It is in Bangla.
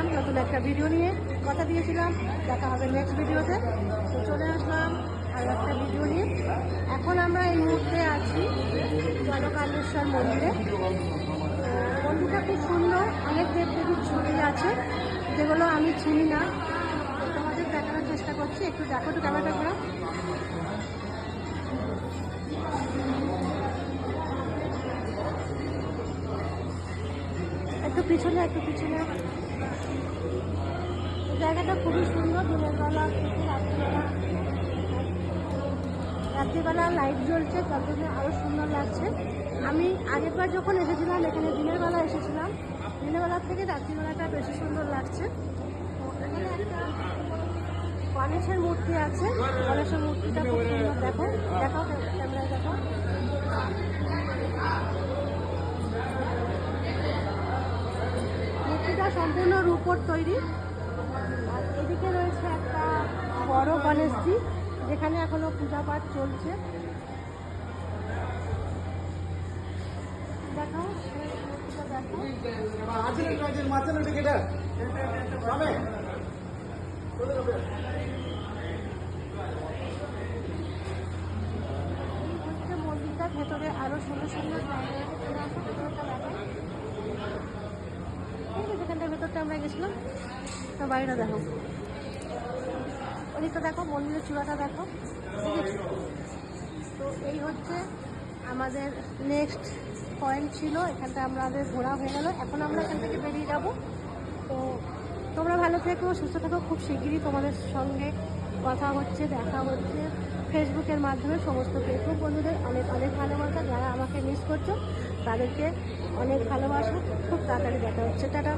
আসলাম নতুন একটা ভিডিও নিয়ে। কথা দিয়েছিলাম দেখা হবে নেক্সট ভিডিওতে, তো চলে আসলাম আর একটা ভিডিও নিয়ে। এখন আমরা এই মুহূর্তে আছি জলকালেশ্বর মন্দিরে। মন্দিরটা খুব সুন্দর, অনেক দেবদেবীর ছবি আছে যেগুলো আমি চিনি না, তোমাদের দেখানোর চেষ্টা করছি। একটু দেখো, একটু ক্যামেরাটা ঘোরাও। একটু পিছনে, একটু পিছনে। জায়গাটা খুবই সুন্দর, দিনের বেলা থেকে রাত্রিবেলা লাইট জ্বলছে, তার জন্য আরও সুন্দর লাগছে। আমি আগেরবার যখন এসেছিলাম এখানে দিনের বেলা এসেছিলাম, দিনের বেলার থেকে রাত্রিবেলাটা বেশি সুন্দর লাগছে। তো এখানে একটা গণেশের মূর্তি আছে, গণেশের মূর্তিটা খুব সুন্দর। দেখো দেখো, ক্যামেরায় দেখো। মূর্তিটা সম্পূর্ণ রূপোর তৈরি। আর এদিকে রয়েছে একটা বড় গণেশজি, যেখানে এখনো পূজা পাঠ চলছে। দেখো মন্দিরটার ভেতরে আরো সুন্দর সুন্দর যেখানটার ভেতরটা আমরা গেছিলাম। তো বাড়িটা দেখো, ওদিকটা দেখো, মন্দিরের চূড়াটা দেখো, ঠিক আছে। তো এই হচ্ছে আমাদের নেক্সট পয়েন্ট ছিল, এখানটা আমাদের ঘোরা হয়ে গেল। এখন আমরা এখান থেকে বেরিয়ে যাব। তো তোমরা ভালো থেকো, সুস্থ থেকো। খুব শিগগিরই তোমাদের সঙ্গে কথা হচ্ছে, দেখা হচ্ছে ফেসবুকের মাধ্যমে। সমস্ত ফেসবুক বন্ধুদের অনেক অনেক ভালোবাসা, যারা আমাকে মিস করছো তাদেরকে অনেক ভালোবাসা। খুব তাড়াতাড়ি দেখা হচ্ছে, টাটা।